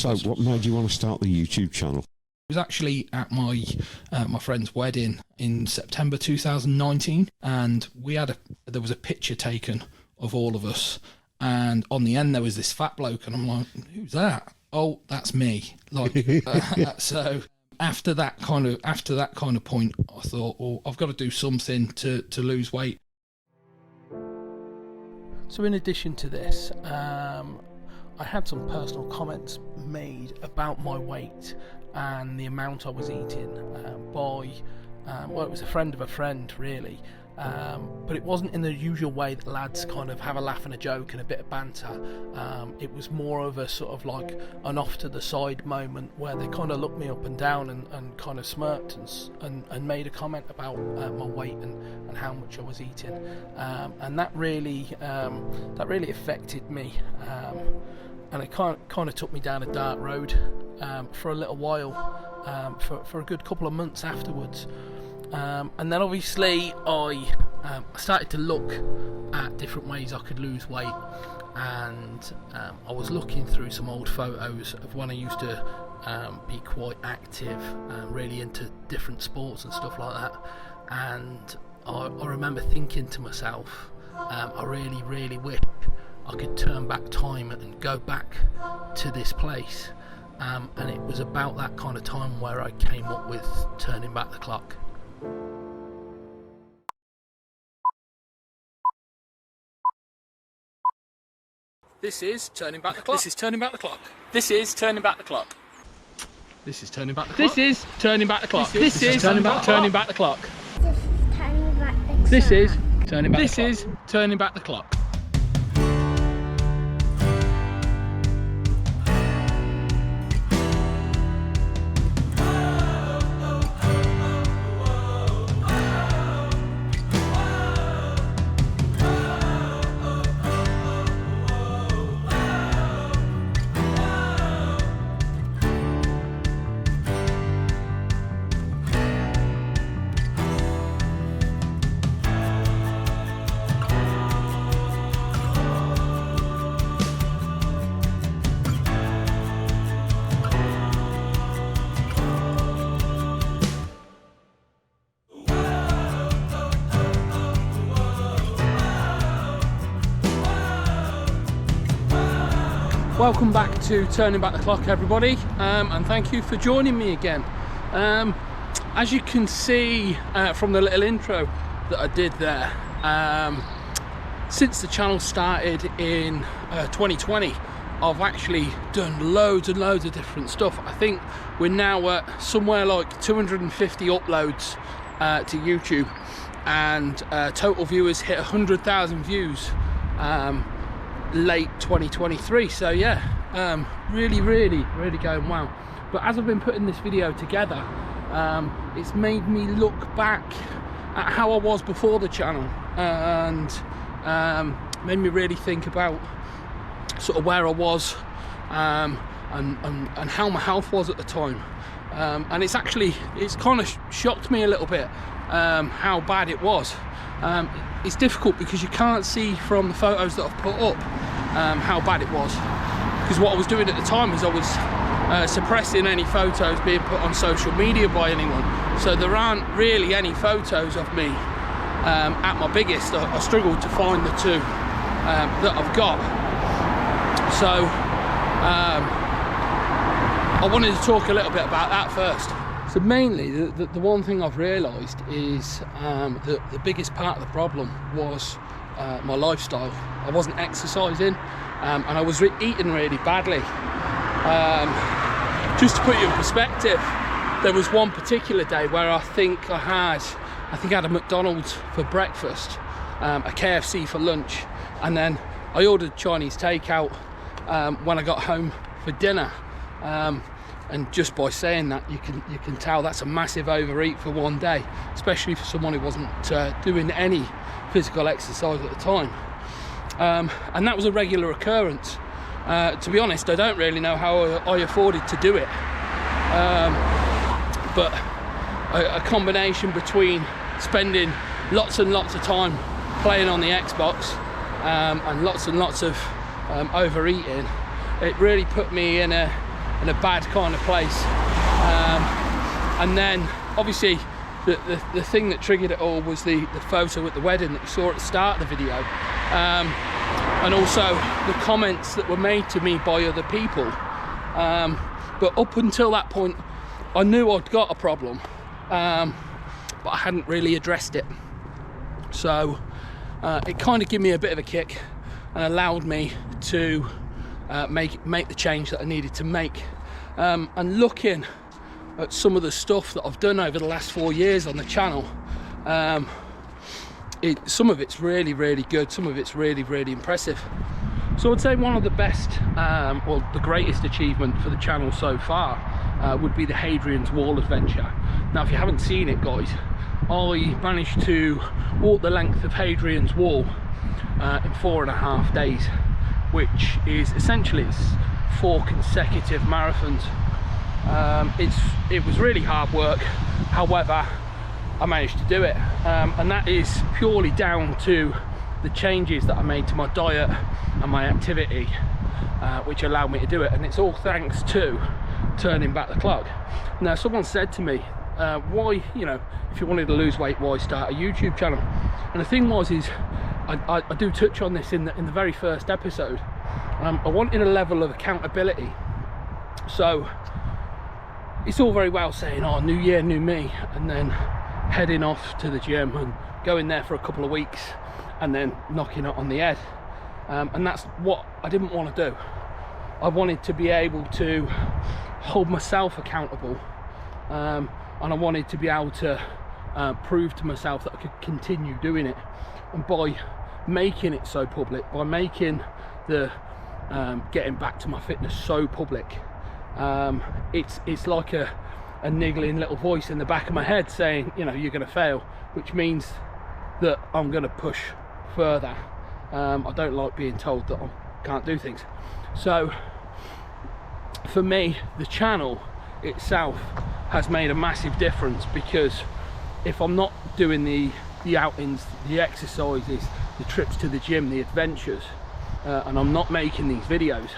So what made you want to start the YouTube channel? I was actually at my friend's wedding in September 2019, and there was a picture taken of all of us, and on the end there was this fat bloke, and I'm like, who's that? Oh, that's me. Like, so after that kind of point, I thought, well, I've got to do something to lose weight. So in addition to this, I had some personal comments made about my weight and the amount I was eating well, it was a friend of a friend, really. But it wasn't in the usual way that lads kind of have a laugh and a joke and a bit of banter. It was more of a sort of like an off to the side moment where they kind of looked me up and down and kind of smirked and made a comment about my weight and how much I was eating. And that really affected me. And it kind of took me down a dark road for a little while, for a good couple of months afterwards. And then obviously I started to look at different ways I could lose weight, and I was looking through some old photos of when I used to be quite active, really into different sports and stuff like that. And I remember thinking to myself, I really, really wish I could turn back time and go back to this place. And it was about that kind of time where I came up with Turning Back the Clock. This is Turning Back the Clock. This is Turning Back the Clock. This is Turning Back the Clock. This is Turning Back the Clock. This is Turning Back the Clock. This is Turning Back the Clock. This is Turning Back the Clock. This is Turning Back the Clock. Welcome back to Turning Back the Clock, everybody, and thank you for joining me again. As you can see from the little intro that I did there, since the channel started in 2020, I've actually done loads and loads of different stuff. I think we're now at somewhere like 250 uploads to YouTube, and total viewers hit 100,000 views late 2023. So yeah, really going well. But as I've been putting this video together, it's made me look back at how I was before the channel, and made me really think about sort of where I was, and how my health was at the time. And it's kind of shocked me a little bit how bad it was. It's difficult because you can't see from the photos that I've put up how bad it was, because what I was doing at the time is I was suppressing any photos being put on social media by anyone. So there aren't really any photos of me at my biggest. I struggled to find the two that I've got. So I wanted to talk a little bit about that first. So mainly, the one thing I've realised is the biggest part of the problem was my lifestyle. I wasn't exercising, and I was eating really badly. Just to put you in perspective, there was one particular day where I think I had a McDonald's for breakfast, a KFC for lunch, and then I ordered Chinese takeout when I got home for dinner. And just by saying that, you can tell that's a massive overeat for one day, especially for someone who wasn't doing any physical exercise at the time. And that was a regular occurrence. To be honest, I don't really know how I afforded to do it. But a combination between spending lots and lots of time playing on the Xbox and lots of overeating, it really put me in a in a bad kind of place. And then obviously the thing that triggered it all was the photo at the wedding that you saw at the start of the video, and also the comments that were made to me by other people. But up until that point, I knew I'd got a problem, but I hadn't really addressed it. So it kind of gave me a bit of a kick and allowed me to make the change that I needed to make. And looking at some of the stuff that I've done over the last 4 years on the channel, some of it's really, really good, some of it's really, really impressive. So I'd say one of the best, or the greatest achievement for the channel so far would be the Hadrian's Wall adventure. Now, if you haven't seen it, guys, I managed to walk the length of Hadrian's Wall in 4.5 days, which is essentially 4 consecutive marathons. It was really hard work, however I managed to do it, and that is purely down to the changes that I made to my diet and my activity, which allowed me to do it, and it's all thanks to turning back the clock. Now, someone said to me, why, you know, if you wanted to lose weight, why start a YouTube channel? And the thing was, is I do touch on this in the very first episode. I wanted a level of accountability. So it's all very well saying, oh, new year, new me, and then heading off to the gym and going there for a couple of weeks and then knocking it on the head. And that's what I didn't want to do. I wanted to be able to hold myself accountable, and I wanted to be able to prove to myself that I could continue doing it. And by making it so public, by making the getting back to my fitness so public, it's like a niggling little voice in the back of my head saying, you know, you're going to fail, which means that I'm going to push further. I don't like being told that I can't do things. So for me, the channel itself has made a massive difference, because if I'm not doing the outings, the exercises, the trips to the gym, the adventures, and I'm not making these videos,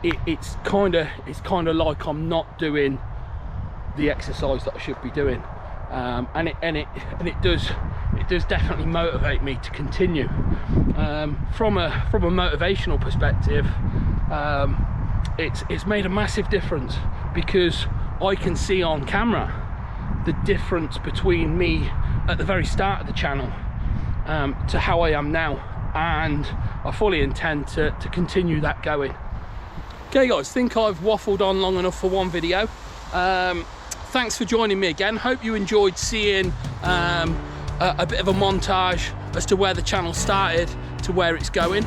it's kind of like I'm not doing the exercise that I should be doing, and it does definitely motivate me to continue. From a motivational perspective, it's made a massive difference, because I can see on camera the difference between me at the very start of the channel to how I am now, and I fully intend to continue that going. Okay guys, think I've waffled on long enough for one video. Thanks for joining me again. Hope you enjoyed seeing a bit of a montage as to where the channel started to where it's going.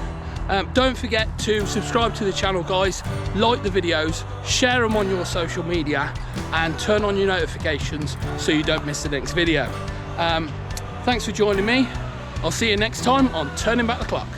Don't forget to subscribe to the channel, guys, like the videos, share them on your social media, and turn on your notifications so you don't miss the next video. Thanks for joining me. I'll see you next time on Turning Back the Clock.